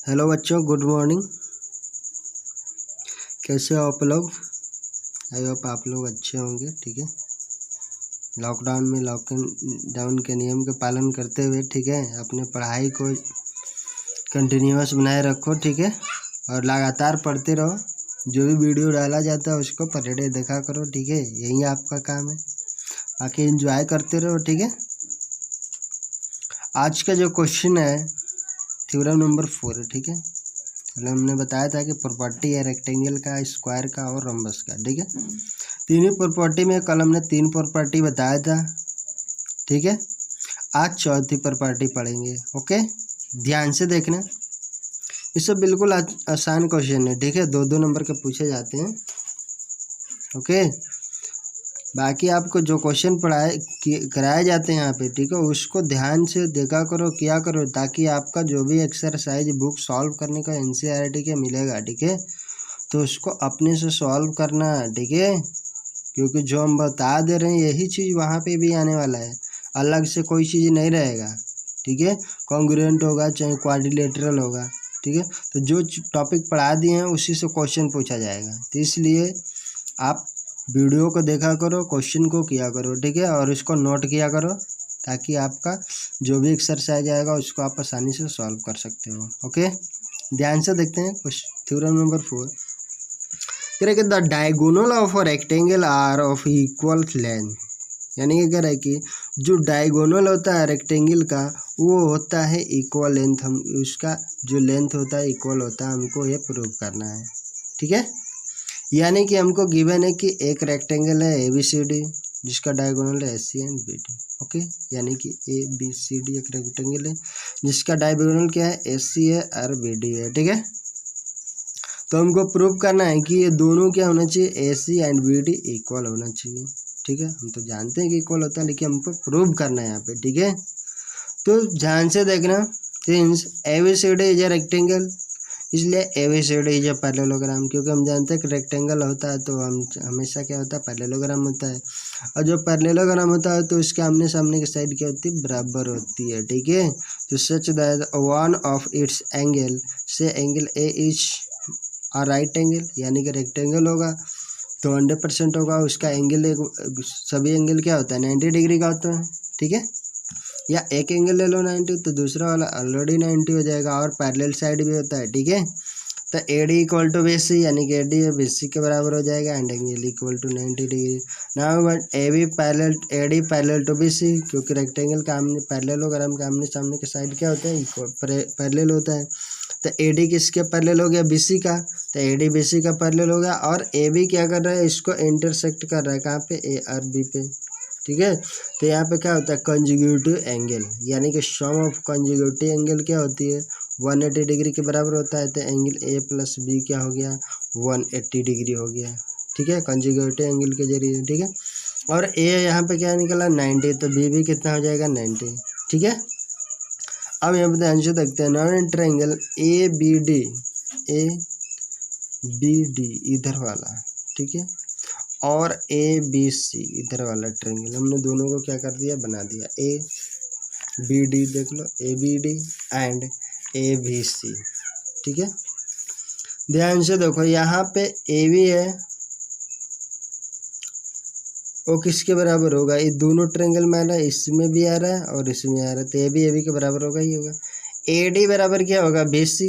Hello बच्चों, good morning. कैसे हो आप लोग? आई होप आप लोग अच्छे होंगे। ठीक है, लॉकडाउन में लॉकडाउन के नियम का पालन करते हुए, ठीक है, अपने पढ़ाई को कंटिन्यूअस बनाए रखो। ठीक है, और लगातार पढ़ते रहो। जो भी वीडियो डाला जाता है उसको पर डे देखा करो। ठीक है, यही आपका काम है। बाकी एंजॉय करते रहो। ठीक है, आज का जो क्वेश्चन है थ्योरम नंबर 4। ठीक है, हमने बताया था कि प्रॉपर्टी है रेक्टेंगल का, स्क्वायर का और रम्बस का। ठीक है, तीनों प्रॉपर्टी में कल हमने 3 प्रॉपर्टी बताया था। ठीक है, आज चौथी प्रॉपर्टी पढ़ेंगे। ओके, ध्यान से देखना। ये सब बिल्कुल आसान क्वेश्चन है। ठीक है, 2-2 नंबर के पूछे जाते हैं। ओके, बाकी आपको जो क्वेश्चन कराए जाते हैं यहाँ पे, ठीक है, उसको ध्यान से देखा करो, किया करो, ताकि आपका जो भी एक्सरसाइज बुक सॉल्व करने का एनसीईआरटी के मिलेगा, ठीक है, तो उसको अपने से सॉल्व करना। ठीक है, क्योंकि जो हम बता दे रहे हैं यही चीज़ वहाँ पे भी आने वाला है, अलग से कोई चीज़ नहीं रहेगा। ठीक है, कॉन्ग्रुएंट होगा चाहे क्वाड्रिलेटरल होगा। ठीक है, तो जो टॉपिक पढ़ा दिए हैं उसी से क्वेश्चन पूछा जाएगा। तो इसलिए आप वीडियो को देखा करो, क्वेश्चन को किया करो। ठीक है, और इसको नोट किया करो, ताकि आपका जो भी एक्सरसाइज आएगा उसको आप आसानी से सॉल्व कर सकते हो। ओके, ध्यान से देखते हैं थ्योरम नंबर 4। कह रहे कि the diagonal of a rectangle are of equal length, यानी कि कह रहा है कि जो डायगोनल होता है रेक्टेंगल का वो होता है इक्वल लेंथ। हम उसका जो लेंथ होता है इक्वल होता है, हमको ये प्रूव करना है। ठीक है, यानी कि हमको गिवन है कि एक रेक्टेंगल है ABCD जिसका डायगोनल है AC एंड BD। ओके, यानी कि ABCD एक रेक्टेंगल है जिसका डायगोनल क्या है, AC है और BD है। ठीक है, तो हमको प्रूव करना है कि ये दोनों क्या होना चाहिए, AC एंड BD इक्वल होना चाहिए। ठीक है, हम तो जानते हैं कि इक्वल होता है, लेकिन हमको प्रूव करना है यहाँ पे। ठीक है, तो ध्यान से देखना। Since ABCD is a rectangle, इसलिए ABCD इज ए पैरेललोग्राम, क्योंकि हम जानते हैं कि रेक्टेंगल होता है तो हम हमेशा क्या होता है, पैरेललोग्राम होता है। और जो पैरेललोग्राम होता है तो उसके आमने सामने की साइड क्या होती है, बराबर होती है। ठीक है, तो such that one of its angle से एंगल A इज और राइट एंगल, यानी कि रेक्टेंगल होगा तो 100% होगा उसका एंगल। सभी एंगल क्या होता है, 90 डिग्री का होता है। ठीक है, या एक एंगल ले लो 90 तो दूसरा वाला ऑलरेडी 90 हो जाएगा, और पैरेलल साइड भी होता है। ठीक है, तो AD इक्वल टू BC, यानी कि AD BC के बराबर हो जाएगा and angle equal to 90 degree. Now but AD parallel to BC, क्योंकि रेक्टेंगल का आमने पैरेललोग्राम का आमने सामने के साइड क्या होता है, पैरेलल होता है। तो AD किसके पैरेलल हो गया, BC का, तो AD BC का पैरेलल हो गया। और AB क्या कर रहा है, इसको इंटरसेक्ट कर रहा है कहाँ पे, A और B पे। ठीक है, तो यहाँ पे क्या होता है, कंजुगेटिव एंगल, यानी कि सम ऑफ कंजुगेटिव एंगल क्या होती है, 180 डिग्री के बराबर होता है। तो एंगल A प्लस B क्या हो गया, 180 डिग्री हो गया। ठीक है, कंजुगेटिव एंगल के जरिए। ठीक है, और A यहाँ पे क्या निकला, 90, तो B भी कितना हो जाएगा, 90। ठीक है, अब यहाँ पे ध्यान से देखते हैं। नॉन ट्रायंगल ABD इधर वाला, ठीक है, और ABC इधर वाला ट्रायंगल, हमने दोनों को क्या कर दिया, बना दिया। ABD देख लो, ABD एंड ABC। ठीक है, ध्यान से देखो, यहाँ पे AB है, वो किसके बराबर होगा, ये दोनों ट्रायंगल में आ रहा है, इसमें भी आ रहा है और इसमें आ रहा है, तो AB के बराबर होगा ही होगा। AD बराबर क्या होगा, BC।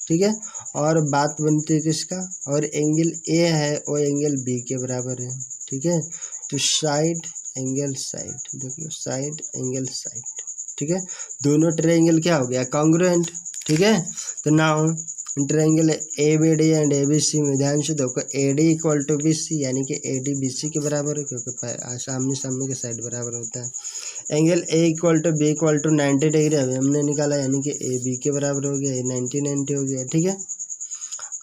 ठीक है, और बात बनती है किसका, और एंगल A है वो एंगल B के बराबर है। ठीक है, तो साइड एंगल साइड देख लो, साइड एंगल साइड। ठीक है, दोनों ट्रायंगल क्या हो गया, कॉन्ग्रुएंट। ठीक है, तो now triangle ABD and ABC में ध्यान से देखो, AD इक्वल टू BC, यानी कि AD BC के बराबर है, क्योंकि सामने सामने के साइड बराबर होता है। Angle A equal to B equal to 90 degree अभी हमने निकाला, यानी कि AB के बराबर हो गया, 90 हो गया। ठीक है,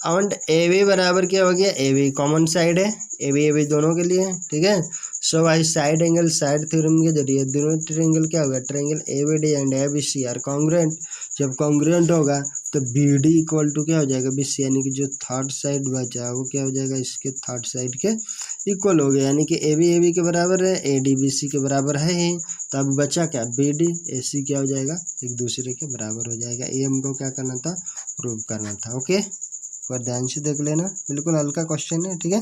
और AB बराबर क्या हो गया, AB कॉमन साइड है, AB दोनों के लिए। ठीक है, सो भाई साइड एंगल साइड थ्योरम के जरिए दोनों ट्रायंगल क्या होगा, triangle ABD and ABC are congruent. जब कॉन्ग्रुएंट होगा तो बी डी इक्वल टू क्या हो जाएगा बी सी, यानी कि जो थर्ड साइड बचा वो क्या हो जाएगा इसके थर्ड साइड के इक्वल हो गया, यानी कि ए बी के बराबर है, ए डी बी सी के बराबर है ही, तो अब बचा क्या बी डी ए सी क्या हो जाएगा एक दूसरे के बराबर हो जाएगा। ये हमको क्या करना था प्रूव करना था। ओके, और ध्यान से देख लेना, बिल्कुल हल्का क्वेश्चन है। ठीक है,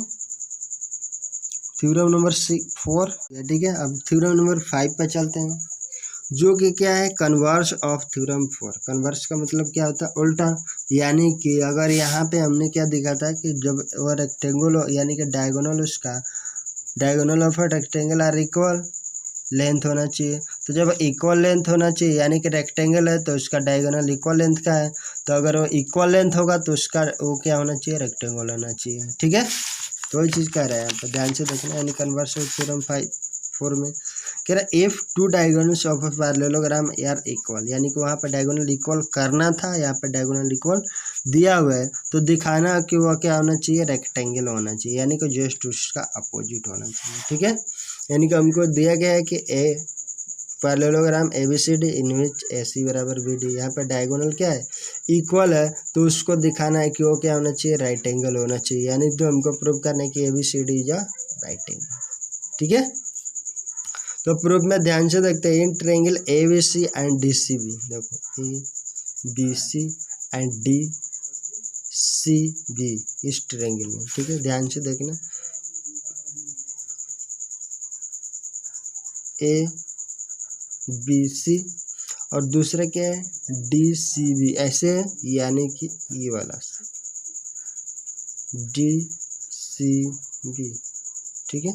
थ्योरम नंबर 4, ठीक है। अब थ्योरम नंबर 5 पे चलते हैं, जो कि क्या है कन्वर्स ऑफ थ्योरम 4। कन्वर्स का मतलब क्या होता है उल्टा, यानी कि अगर यहाँ पे हमने क्या दिखा था कि जब वो रेक्टेंगल यानी कि डायगोनल उसका diagonal of a rectangle are equal length होना चाहिए, तो जब इक्वल लेंथ होना चाहिए यानी कि रेक्टेंगल है तो उसका डायगोनल इक्वल लेंथ का है, तो अगर वो इक्वल लेंथ होगा तो उसका वो क्या होना चाहिए रेक्टेंगल होना चाहिए। ठीक है, तो वही चीज़ कह रहे हैं यहाँ पर, ध्यान से देखना। यानी कन्वर्स ऑफ थ्योरम 4 में कह रहा if two diagonals of a parallelogram are equal, यानी कि वहाँ पर डायगोनल इक्वल करना था, यहाँ पर डायगोनल इक्वल दिया हुआ है, तो दिखाना कि वह क्या होना चाहिए रेक्टेंगल होना चाहिए, यानी कि जस्ट उसका अपोजिट होना चाहिए। ठीक है, यानी कि हमको दिया गया है कि A parallelogram A B C D in which A C बराबर बी डी, यहाँ पर डायगोनल क्या है इक्वल है, तो उसको दिखाना है कि वो क्या होना चाहिए राइट एंगल होना चाहिए, यानी तो हमको प्रूव करना है कि A B C D is a right angle. ठीक है, तो प्रूफ में ध्यान से देखते हैं, in triangle A B C and D C B, देखो A B C and D C B इस ट्रायंगल में। ठीक है, ध्यान से देखना, ए बी सी और दूसरा क्या है डी सी बी, ऐसे है यानी कि ये वाला डी सी बी। ठीक है,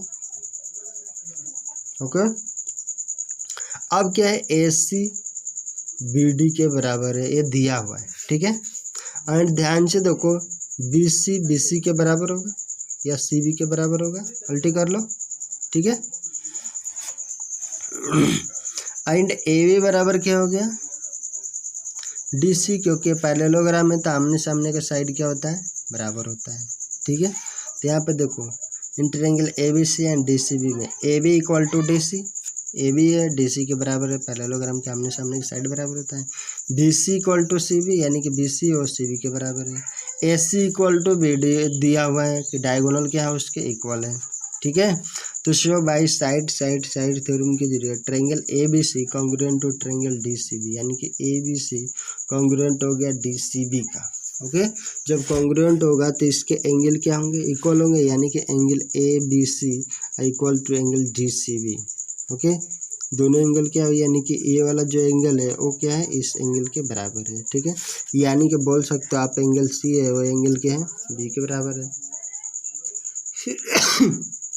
ओके। अब क्या है ए सी बी डी के बराबर है, ये दिया हुआ है। ठीक है, एंड ध्यान से देखो बी सी के बराबर होगा या सी बी के बराबर होगा, उल्टी कर लो। ठीक है, एंड ए बी बराबर क्या हो गया डी सी, क्योंकि पैरेललोग्राम में तो आमने सामने का साइड क्या होता है बराबर होता है। ठीक है, तो यहाँ पे देखो in triangle A B C and D C B में A B equal to D C, A B है डी सी के बराबर है, पैरेललोग्राम के आमने सामने की साइड बराबर होता है। B C equal to C B, यानी कि बी सी और सी बी के बराबर है। ए सी इक्वल टू बी डी दिया हुआ है कि डायगोनल क्या है उसके इक्वल है। ठीक है, तो शो बाई साइड थ्योरम के जरिए triangle A B C congruent to triangle D C B, यानी कि ए बी सी कॉन्ग्रुएंट हो गया डी सी बी का। ओके, जब कॉन्ग्रुएंट होगा तो इसके एंगल क्या होंगे इक्वल होंगे, यानी कि angle A B C equal to angle D C B. Okay, दोनों एंगल क्या है, यानी कि ये वाला जो एंगल है वो क्या है इस एंगल के बराबर है। ठीक है, यानी कि बोल सकते हो आप एंगल सी है वो एंगल क्या है बी के बराबर है।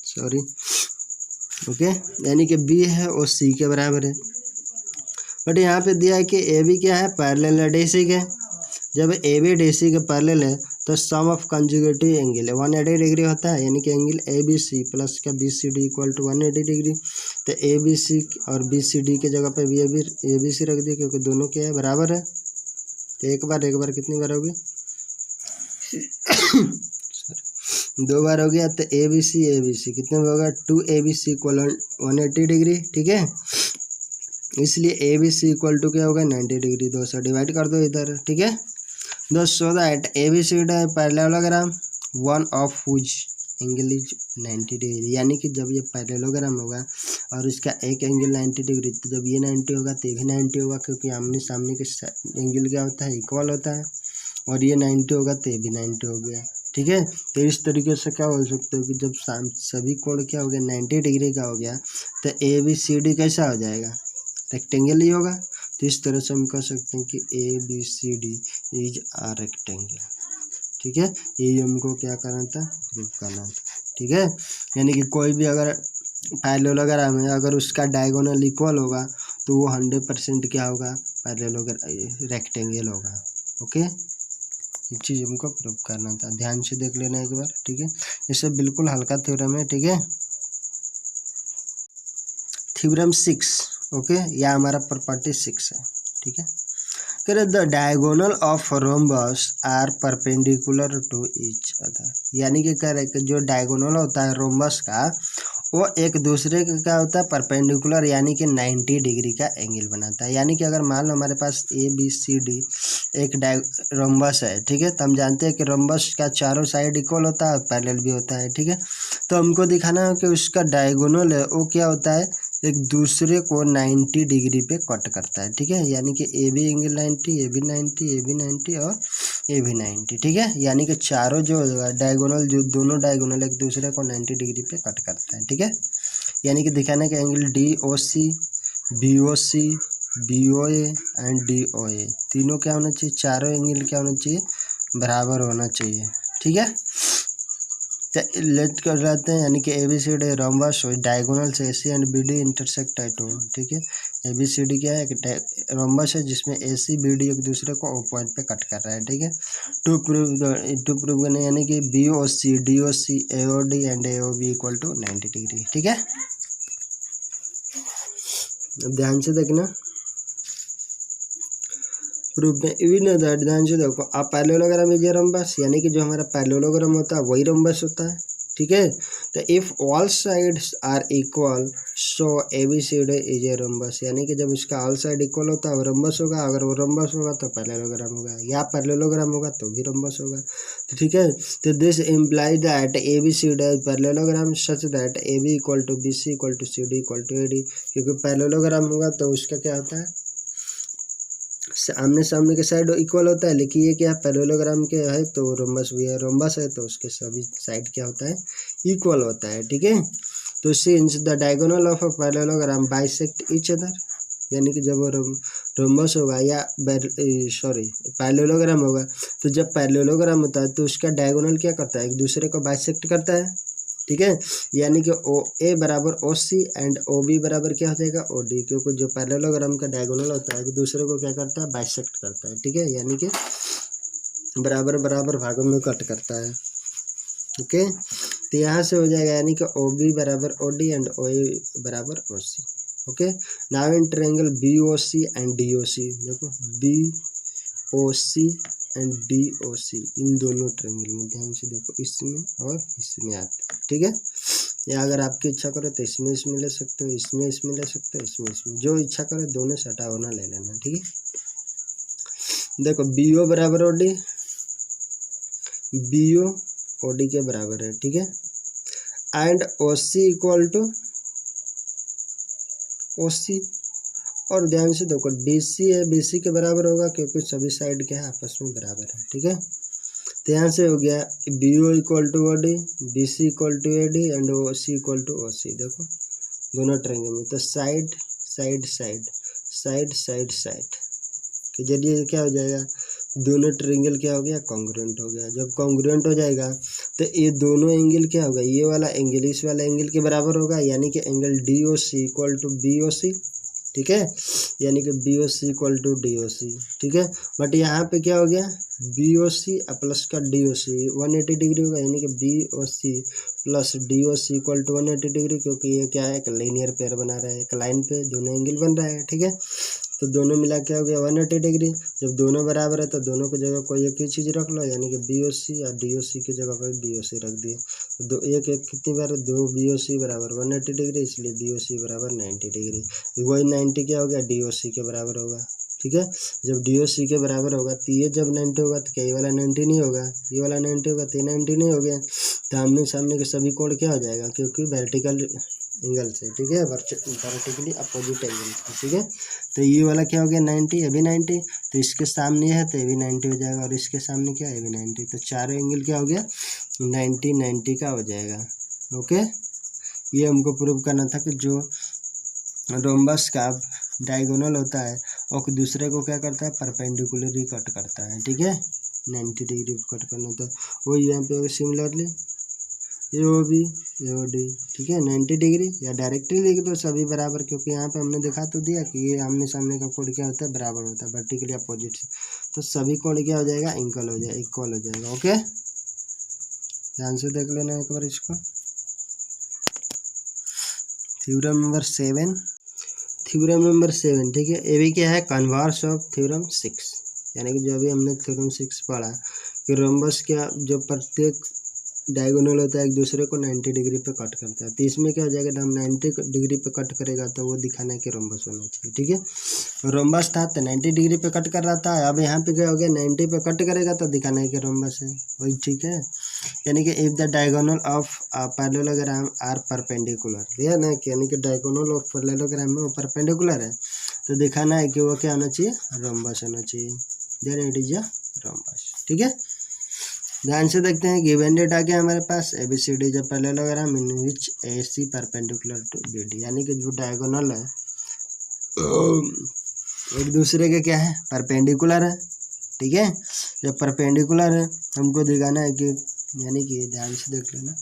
सॉरी, ओके, यानी कि बी है और सी के बराबर है। बट यहाँ पे दिया है कि ए बी क्या है पैरेलल है डी सी के, जब ए बी डी सी के पैरेलल है तो सम ऑफ कंजुगेटिव एंगल है 180 डिग्री होता है, यानी कि angle A B C plus का B C D equal to 180 degree. तो ए बी सी और बी सी डी के जगह पे भी ए बी सी रख दिया, क्योंकि दोनों क्या है बराबर है। तो एक बार कितनी बार होगी दो बार हो गया, तो ए बी सी कितने में होगा 2 A B C equal 180 degree. ठीक है, इसलिए A B C equal to क्या होगा 90 डिग्री, 2 से डिवाइड कर दो इधर। ठीक है, दोस्त so that A B C D parallelogram one of which angle is 90 degree, यानी कि जब ये पैरेललोग्राम होगा और इसका एक एंगल 90 डिग्री, तो जब ये 90 होगा तो ये भी 90 होगा, क्योंकि आमने सामने के एंगल क्या होता है इक्वल होता है, और ये 90 होगा तो ये भी 90 हो गया। ठीक है, तो इस तरीके से क्या बोल सकते हो कि जब सभी कोण क्या हो गया 90 डिग्री का हो गया, तो ए बी सी डी कैसा हो जाएगा रेक्टेंगल ही होगा। तो इस तरह से हम कह सकते हैं कि A B C D is a rectangle. ठीक है, यही हमको क्या करना था प्रूव करना था। ठीक है, यानी कि कोई भी अगर पैरेललोग्राम है अगर उसका डायगोनल इक्वल होगा तो वो 100% क्या होगा पैरेललोग्राम रेक्टेंगल होगा। ओके, ये चीज़ हमको प्रूव करना था, ध्यान से देख लेना एक बार। ठीक है, ये सब बिल्कुल हल्का थ्योरम है। ठीक है, थ्योरम 6। ओके, यह हमारा प्रॉपर्टी 6 है। ठीक है, कह रहे the diagonal of rhombus are perpendicular to each other, यानी कि कह रहे कि जो डायगोनल होता है रोम्बस का वो एक दूसरे का क्या होता है परपेंडिकुलर, यानी कि 90 डिग्री का एंगल बनाता है। यानी कि अगर मान लो हमारे पास ए बी सी डी एक रोम्बस है, ठीक है, तो हम जानते हैं कि रोम्बस का चारों साइड इक्वल होता है और पैरेलल भी होता है, ठीक है। तो हमको दिखाना है कि उसका डायगोनल है वो क्या होता है, एक दूसरे को 90 डिग्री पे कट करता है, ठीक है। यानी कि A B angle 90, A B 90, A B 90 और ए बी 90, ठीक है। यानी कि चारों जो डायगोनल, जो दोनों डायगोनल एक दूसरे को 90 डिग्री पे कट करता है, ठीक है। यानी कि दिखाने का angle D O C, B O C, B O A and D O A, तीनों क्या होना चाहिए, चारों एंगल क्या होना चाहिए, बराबर होना चाहिए, ठीक है। लेट कर जाते हैं, यानी कि A B C D rhombus diagonal से A C and B D intersect at O, ठीक है। ए बी सी डी क्या है, कि रोम्बस है जिसमें ए सी बी डी एक दूसरे को ओ पॉइंट पे कट कर रहा है, ठीक है। टू प्रूव करने, यानी कि B O C, D O C, A O D and A O B equal to 90 degree, ठीक है। अब ध्यान से देखना, प्रूफ में इवन दैट, ध्यान से देखो, आप पैरेललोग्राम इज ए रोम्बस, यानी कि जो हमारा पैरेललोग्राम होता है वही रोम्बस होता है, ठीक है। तो if all sides are equal so A B C D is a rhombus, यानी कि जब इसका ऑल साइड इक्वल होता है वो रोम्बस होगा, अगर वो रोम्बस होगा तो पैरेललोग्राम होगा, या पैरेललोग्राम होगा तो भी रोम्बस होगा, तो ठीक है। तो this imply that A B C D parallelogram such that A B equal to B C equal to C D equal to A D, क्योंकि पैरेललोग्राम होगा तो उसका क्या होता है, आमने सामने के साइड इक्वल होता है, लेकिन ये क्या पैरेललोग्राम के है तो रोम्बस भी है, रोम्बस है तो उसके सभी साइड क्या होता है, इक्वल होता है, ठीक है। तो since the diagonal of a parallelogram bisect each other, यानी कि जब वो रोम्बस होगा या सॉरी पैरेललोग्राम होगा, तो जब पैरेललोग्राम होता है तो उसका डायगोनल क्या करता है, एक दूसरे को बाइसेक्ट करता है, ठीक है। यानी कि ओ ए बराबर O C and O B बराबर क्या हो जाएगा, ओ डी, क्योंकि जो पैरेललोग्राम का डायगोनल होता है एक दूसरे को क्या करता है, बाइसेक्ट करता है, ठीक है। यानी कि बराबर बराबर भागों में कट करता है, ओके। तो यहाँ से हो जाएगा, यानी कि ओ बी बराबर O D and O A बराबर O C, okay. Now in triangle B O C and D O C, देखो B O C and D O C, इन दोनों ट्रायंगल में ध्यान से देखो, इसमें और इसमें आता है, ठीक है। या अगर आपकी इच्छा करो तो इसमें ले सकते हो, इसमें ले सकते हो, इसमें जो इच्छा करो, दोनों सटा होना ले लेना, ठीक है। देखो बी ओ बराबर O D, B O D के बराबर है, ठीक है। And O C equal to O C, और ध्यान से देखो डी सी है बी सी के बराबर होगा, क्योंकि सभी साइड क्या है, आपस में बराबर है, ठीक है। तो यहाँ से हो गया B O equal to O D, B C equal to A D and O C equal to O C, देखो दोनों ट्रायंगल में, तो side side side side side side के जरिए क्या हो जाएगा, दोनों ट्रायंगल क्या हो गया, कॉन्ग्रुएंट हो गया। जब कॉन्ग्रुएंट हो जाएगा तो ये दोनों एंगल क्या होगा, ये वाला एंगल इस वाला एंगल के बराबर होगा, यानी कि angle D O C equal to B O C, ठीक है। यानी कि B O C equal to D O C, ठीक है। बट यहाँ पे क्या हो गया, बी ओ सी प्लस का डी ओ सी 180 डिग्री होगा, यानी कि B O C plus D O C equal to 180 degree, क्योंकि ये क्या है, एक लीनियर पेयर बना रहा है, एक लाइन पे दोनों एंगल बन रहा है, ठीक है। तो दोनों मिला क्या हो गया 180 डिग्री। जब दोनों बराबर है तो दोनों की जगह कोई एक ही चीज़ रख लो, यानी कि बी ओ सी और डी ओ सी की जगह पर बी ओ सी रख दिए, तो दो एक एक कितनी बार, दो बी ओ सी बराबर 180 डिग्री, इसलिए बी ओ सी बराबर 90 डिग्री, वही 90 क्या हो गया, डी ओ सी के बराबर होगा, ठीक है। जब डी ओ सी के बराबर होगा तो ये जब 90 होगा तो क्या ये वाला 90 नहीं होगा, ये वाला 90 होगा तो ये 90 नहीं हो गया, तो आमने सामने के सभी कोण क्या हो जाएगा, क्योंकि वर्टिकल एंगल से, ठीक है, वर्टिकली अपोजिट एंगल से, ठीक है। तो ये वाला क्या हो गया 90, ये भी 90, तो इसके सामने है तो ये भी 90 हो जाएगा, और इसके सामने क्या है, ये भी 90, तो चारों एंगल क्या हो गया 90 90 का हो जाएगा, ओके। ये हमको प्रूव करना था कि जो रोम्बस का डायगोनल होता है और दूसरे को क्या करता है, परपेंडिकुलरली कट करता है, ठीक है, 90 डिग्री कट करना था। वही यहाँ पे सिमिलरली ए ओ बी ए ओ डी, ठीक है, 90 डिग्री, या डायरेक्टली लिख दो सभी बराबर, क्योंकि यहाँ पे हमने दिखा तो दिया कि ये आमने सामने का कोण क्या होता है, बराबर होता है, वर्टिकली अपोजिट से, तो सभी कोण क्या हो जाएगा, इक्वल हो जाएगा, इक्वल हो जाएगा, ओके। ध्यान से देख लेना एक बार इसको। थ्योरम नंबर 7, थ्योरम नंबर 7, ठीक है। ये भी क्या है, कन्वर्स ऑफ थ्योरम 6, यानी कि जो अभी हमने थ्योरम 6 पढ़ा कि रोम्बस क्या, जो प्रत्येक डायगोनल होता है एक दूसरे को 90 डिग्री पे कट करता है। तो इसमें क्या हो जाएगा, हम 90 डिग्री पे कट करेगा तो वो दिखाना है कि रोम्बस होना चाहिए, ठीक है। रोम्बस था तो 90 डिग्री पे कट कर रहा था, अब यहाँ पे क्या हो गया 90 पे कट करेगा तो दिखाना है कि रोम्बस है, वही ठीक है। यानी कि if the diagonal of parallelogram are perpendicular, यह ना कि यानी कि डायगोनल ऑफ पैरेललोग्राम में वो परपेंडिकुलर है तो दिखाना है कि वो क्या होना चाहिए, रोम्बस होना चाहिए, then it is a rhombus, ठीक है। ध्यान से देखते हैं, गिवन डेटा क्या हमारे पास, ABCD is a parallelogram in which AC perpendicular to BD, यानी कि जो डायगोनल है एक दूसरे के क्या है, परपेंडिकुलर है, ठीक है। जब परपेंडिकुलर है हमको दिखाना है कि, यानी कि ध्यान से देख लेना,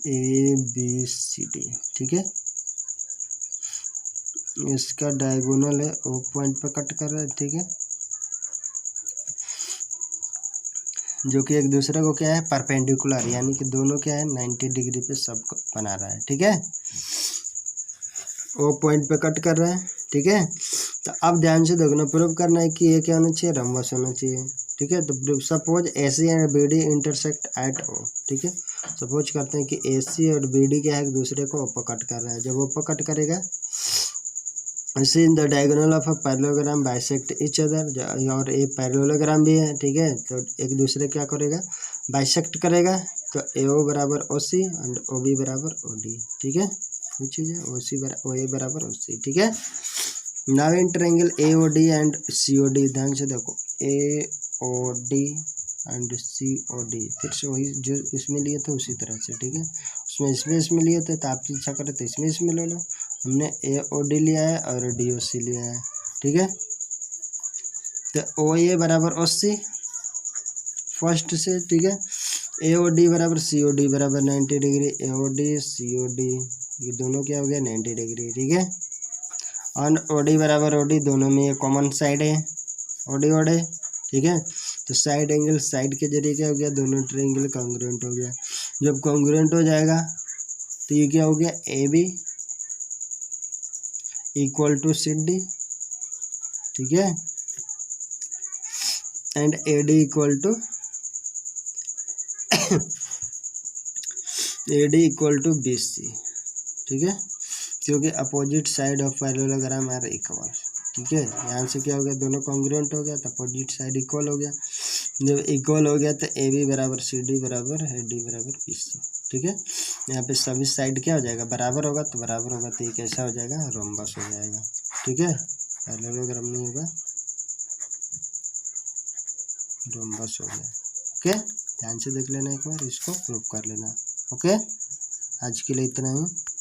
ABCD, ठीक है। इसका डायगोनल है ओ पॉइंट पे कट कर रहा है, ठीक है, जो कि एक दूसरे को क्या है, परपेंडिकुलर, यानी कि दोनों क्या है 90 डिग्री पे सबको बना रहा है, ठीक है। ओ पॉइंट पे कट कर रहा है, ठीक है। तो अब ध्यान से देखना, प्रूव करना है कि ये क्या होना चाहिए, रोम्बस होना चाहिए, ठीक है। तो suppose AC and BD intersect at O, ठीक है। सपोज करते हैं कि AC और BD क्या है, एक दूसरे को ओपो कट कर रहा है, जब ओपो कट करेगा ऐसे in the diagonal of a parallelogram bisect each other, और ये पैरेललोग्राम भी है, ठीक है। तो एक दूसरे क्या करेगा, बाइसेक्ट करेगा, तो AO बराबर OC एंड OB बराबर OD, ठीक है। कुछ चीज़ है OA बराबर OC, ठीक है। Now in triangle AOD and COD, ध्यान से देखो AOD एंड COD, फिर से वही जो इसमें लिए थे उसी तरह से, ठीक है। उसमें इसमें लिए थे तो आपकी इच्छा करे तो इसमें ले लो, हमने AOD लिया है और DOC लिया है, ठीक है। तो OA बराबर OC फर्स्ट से, ठीक है। AOD बराबर COD बराबर 90 डिग्री, AOD COD ये दोनों क्या हो गया 90 डिग्री, ठीक है। और OD बराबर OD, दोनों में ये कॉमन साइड है OD, ठीक है। तो साइड एंगल साइड के जरिए क्या हो गया, दोनों ट्रायंगल कॉन्ग्रुएंट हो गया। जब कॉन्ग्रुएंट हो जाएगा तो ये क्या हो गया, AB इक्वल टू CD, ठीक है, and AD equal to BC, ठीक है, क्योंकि opposite side of parallelogram are equal, ठीक है। यहाँ से क्या हो गया, दोनों कॉन्ग्रुएंट हो गया तो अपोजिट साइड इक्वल हो गया, जब इक्वल हो गया तो AB बराबर CD बराबर AD बराबर BC, ठीक है। यहाँ पे सभी साइड क्या हो जाएगा, बराबर होगा तो ये कैसा हो जाएगा, रोम्बस हो जाएगा, ठीक है। पैरेललोग्राम नहीं होगा, रोम्बस हो गया, ओके। ध्यान से देख लेना एक बार, इसको प्रूव कर लेना, ओके। आज के लिए इतना ही।